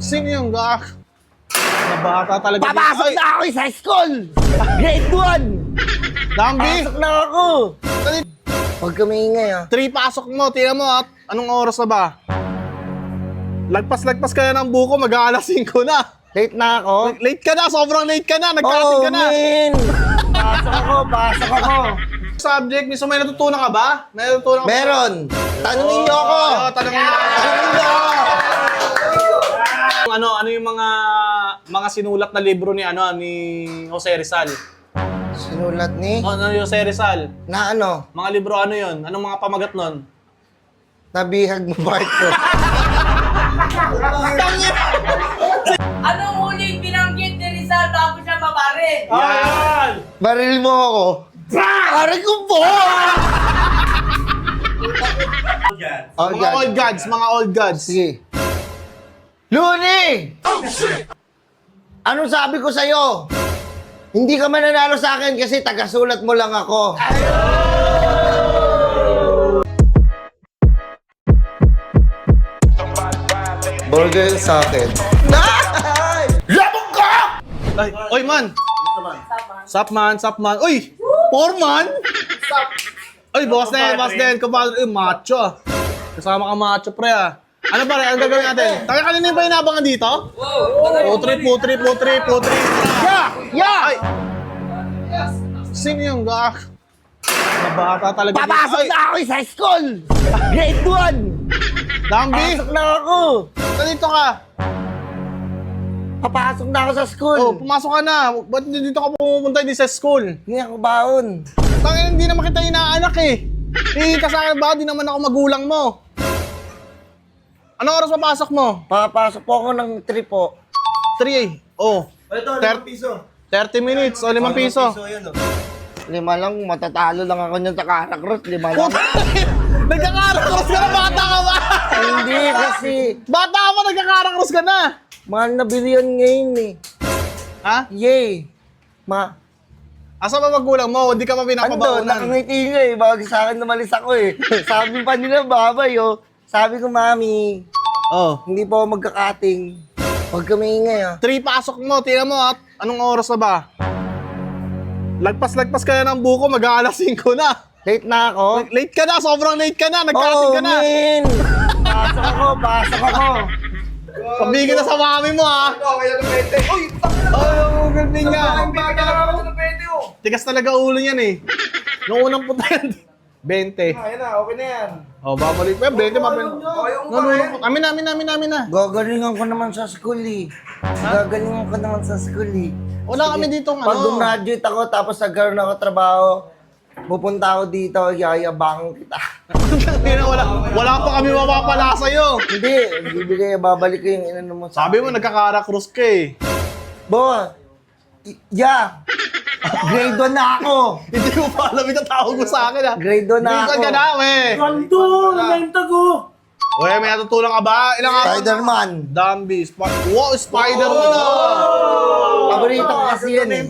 Sino yung gak? Nabata talaga. Papasok na ako sa school! Grade 1! Dambi! Pasok na ako! Huwag ka maingay ah. 3 pasok mo, tingnan mo at anong oras na ba? Lagpas-lagpas ka na ng buko, mag-aalas 5 na. Late na ako? Late ka na, sobrang late ka na, nagkarating ka na. man! Pasok ako! Subject, miso may natutunan ka ba? May natutunan ka ba? Meron! Tanungin niyo ako! Tanungin niyo ako. Tanungin niyo ako! Ano yung mga sinulat na libro ni Jose Rizal? Sinulat ni? Ano yung Jose Rizal? Na ano? Mga libro ano yun? Anong mga pamagat nun? Nabihag mo Barto. Anong huling binanggit ni Rizal bago siya mabaril? Yan! Baril mo ako. Aray ko po! Mga old gods, mga old gods. Sige. Luni! Anong sabi ko sa'yo? Hindi ka mananalo sa akin kasi tagasulat mo lang ako. Burger sa akin. Labong ka! Ay, oy man! Sup man. Uy! Foreman! Uy, boss din. Kumpadre, macho ah. Kasama ka macho pre ah. Ano pare, ang gagawin natin? Taka kanina ba inabangan dito? Putrip. Yeah! Ay! Sino yung gak? Nabata talaga. Papasok na ako sa school! Grade 1! Dambi! Pasok na ako! Dito ka! Papasok na ako sa school! Oh, pumasok ka na. Ba't dito ka pumunta hindi sa school? Hindi ako baon. Tangin, hindi naman kita inaanak eh. Ka sa akin ba? Di naman ako magulang mo. Anong oras papasok mo? Papasok po ako ng 3 po. 3 eh. Oh. Ito, 5 piso. 30 minutes o 5 piso. Yan, oh. 5 lang, matatalo lang ako niyan sa Caracross. 5 lang. Nagkakarakros ka na, bata ka ba? Hindi kasi, Bata ka pa, nagkakarakros ka na. mahal na bilion ngayon eh. Ha? Yay! Asa ba magulang mo? Hindi ka pa Ando, pinapabaunan. nakangiti nga eh, bago sa akin naman ako eh. Sabi pa nila, babay oh. Sabi ko, mami, Oh. hindi po ako magkakating. Huwag ka maingay ah. 3 pasok mo, tingnan mo at anong oras na ba? Lagpas-lagpas ka na ng buko, mag-aalas 5 na. Late na ako? Late ka na, sobrang late ka na, nagkarating ka na. man! Pasok ako! Pabigyan na sa mami mo ha. Kaya ng 20. Uy! Oh, galing nga. Bigyan ako ng 20, oh. Tigas talaga ulo niyan eh. Nung unang punta yan, 20. Ayan na, okay na yan. Oh, babalik pa. 20 pa. yung Amin na. Gagalingan ko naman sa school eh. Gagalingan ko naman sa school eh. Wala kami dito Pag gumraduate ako tapos nagkaroon ako trabaho, pupunta ako dito, yayabangan kita. wala pa kami mapapala sa'yo. Hindi, bibigay, babalik ko yung inano mo sa Sabi mo, nagkakarakros ka eh. Bo, yeah, grade 1 na ako. Hindi ko pa alam yung tawag mo sa akin ha. Grade 1 na Minsan ako. ka na, we. Kanto! Nalenta ko! Uy, may natutulang ka ba? Ilang araw? Spider-Man. Dambi. Wow, Spider-Man na. Paborito ko kasi yan eh.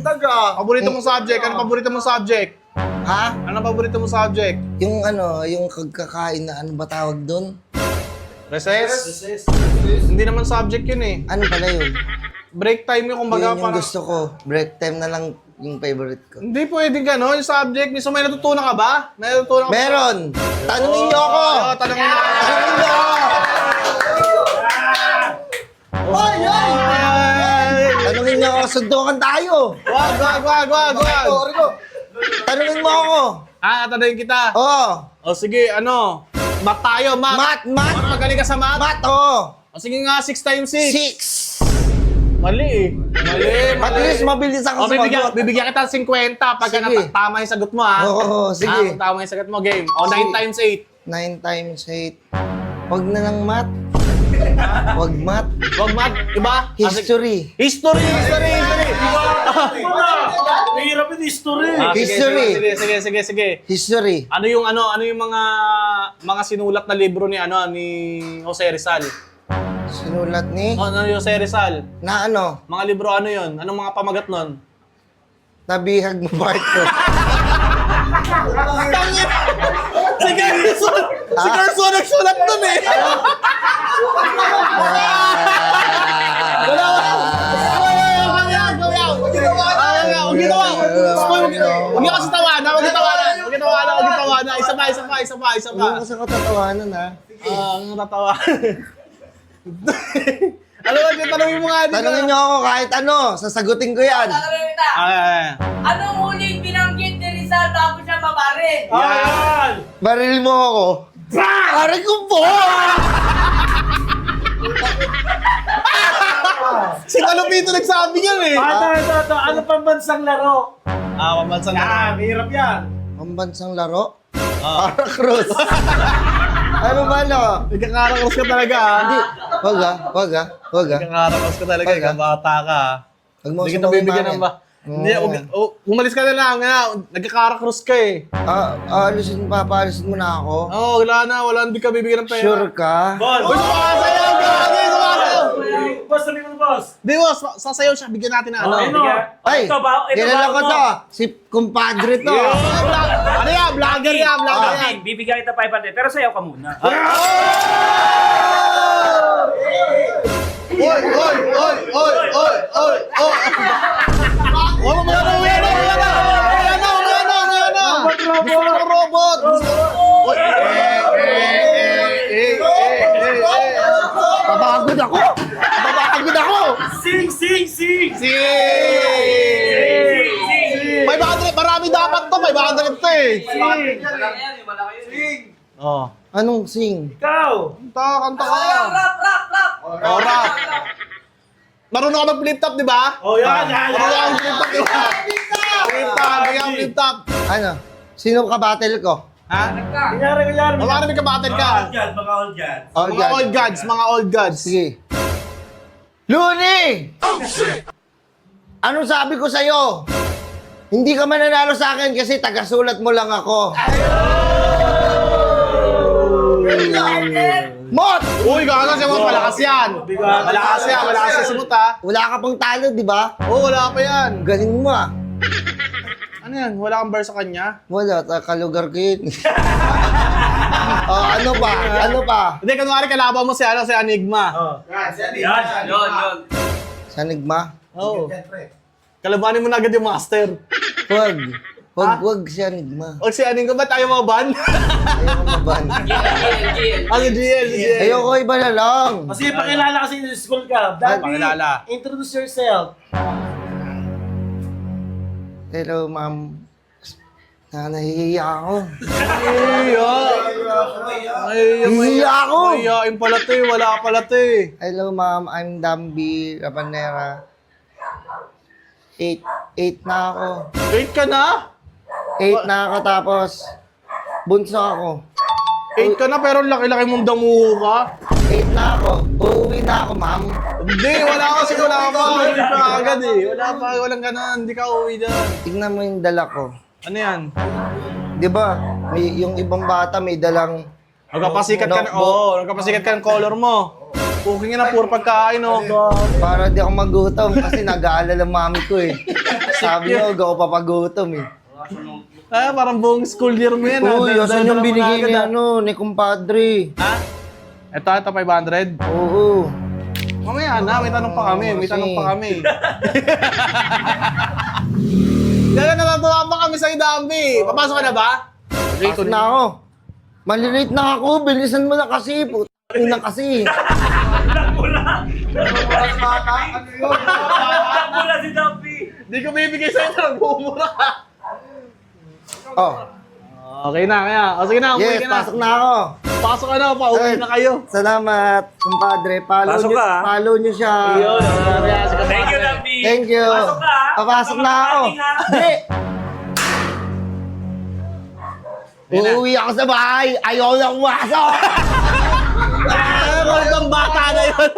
Paborito mong subject? Ano paborito mong subject? Ha? Ano paborito mong subject? Yung ano, yung kagkakain na ano ba tawag doon? Recess? Hindi naman subject yun eh. Ano pala yun? Break time yung kumbaga Yun yung parang... gusto ko. Break time na lang yung favorite ko. Hindi pwedeng gano'n yung subject. Miso may natutunan ka ba? May natutunan ka ba? Meron! Tanungin niyo ako! Tanungin mo. Tanungin niyo ako! Tanungin niyo ako, sundukan tayo! Wag. Tanungin mo ako! Tanungin kita. Oo! O sige, ano? Math tayo, math. Mat! Magaling ka sa math? Mat, oo! O sige nga, 6 times 6. 6! Mali eh. At least mabilis ako O, sumagot. bibigyan kita ng 50 pagka Sige. tama yung sagot mo ha. Oo, sige. Kung tama yung sagot mo, game. O, 9 Sige. times 9 times 8. Huwag na lang mat. Huwag mat. 8. Wag math, iba? History. History. Mahirap yung history. Sige. History. Ano yung mga sinulat na libro ni Jose Rizal? Sinulat ni? Ano yung Jose Rizal? Na ano? Mga libro ano yun? Anong mga pamagat nun? Nabihag mo Barto. Tangin! Si Gerson! Si Gerson nagsulat nun eh! isa pa. Hindi ko sa katatawanan, ha? Ang tatawa. Ano ba, tanongin mo nga dito. Tanungin niyo ako kahit ano, sasagutin ko yan. Tatanungin kita. Anong huling binanggit ni Rizal bago siya mabaril? Yan! Baril mo ako. Aray ko po! Si Palupito nagsabi niyan eh. Ito. Ano pang bansang laro? Pambansan Yan, hirap yan. Pambansang laro? Para Cruz. Ano ba, no? Nagkakarakos ka talaga Hindi. ha. Wag, ha? Nagkakarakos ka talaga. Pag, ah. Bata ka ha. Huwag mo Hindi kita sumakin bibigyan namin. ng ba? Hindi, umalis ka na lang. Nagkakarakos ka eh. Papaalisin mo na ako? Wala. Hindi ka bibigyan ng pera. Sure ka? Boss! Uy, sumasayaw ka! Sumasayaw! Boss, sabi mo boss. Di, boss, sasayaw siya. Bigyan natin na ano. Ay, Ito ba kilala ko to. Si kumpadre to. Ano yan? Vlogger yan. Vlogger yan. Bibigyan kita 500, pero sayaw ka muna. Oy! Robot! Oy! Babagod ako! Sing! Si! 500! Marami dapat to! 500 to eh! Oh. Anong sing? Ikaw! Kanta ka! Rap! Oh, rap! Marunong ka mag-flip top, di ba? Oh, yan! Marunong ka mag-flip top, di ba? Flip top! Ano? Sino ka battle ko? Ha? Kunyari. Paano may kabatid ka? Mga old guys. Oh, Mga old gods, mga old gods. Sige. Luni! Anong sabi ko sa'yo? Hindi ka mananalo sa akin kasi tagasulat mo lang ako. Mot! Uy, gaga siya mo, malakas yan. Malakas yan si Mut ha. Wala ka pang talo, di ba? Oo, wala pa yan. Galing mo, ah. Ano yan? Wala kang bar sa kanya? Wala, kalugar ko yun. Oh, ano pa? Hindi, kunwari kalaban mo si Enigma. Yon. Sa Nigma? Oo. Kalabanin mo na agad yung master. Wag siya Nigma. O si Enigma, ba't ayaw mo ban? Ayaw ko maban. Ano, GL. Ayoko iba na lang. Kasi pakilala kasi sa school ka. Daddy, Pakilala. introduce yourself. Pero ma'am, nahihiya ako. Nahihiya ako! Mahihain pala to eh, wala pala to eh. Hello ma'am, I'm Dambi Rabanera. 8 na ako. Wait ka na? 8 na ako tapos bunso ako. 8 ka na pero laki-laki mong damuho ka. 8 na ako. Uuwi na ako ma'am. Hindi, wala pa. Hindi pa agad eh. Walang ganon. Hindi ka uwi dyan. Tingnan mo yung dala ko. Ano yan? Di ba? Yung ibang bata may dalang Nagkapasikat ka na, nagkapasikat ka ng color mo. Cooking na, puro pagkain, oh. para di ako magutom kasi nag-aalala mami ko eh. Sabi niyo, huwag ako papagutom eh. Parang buong school year mo yan, Uy, asan yung binigay ni Ha? ni kumpadre? Ito, 500. Oo. Mamaya na, may tanong pa kami. Kaya natatawa pa kami sa Idambi. Papasok ka na ba? Pasok na ako. Malilate na ako, bilisan mo na kasi. Putin na kasi. Mula si Dumpy. Hindi ko bibigay sa'yo, nagbumura ka. Oh, Okay na, kaya. O sige na, umuwi yes, ka na. pasok na ako. Pasok ka na, pauwi na kayo. Salamat, kumpadre. Pasok ka, ah. Follow nyo siya. Thank you, Dumpy. Thank you. Pasok ka, ah. Papasok na ako. Pagkakamating, ah. Hindi. Uuwi ako sa bahay. Ayaw na pumasok. Ano bang bata na yun?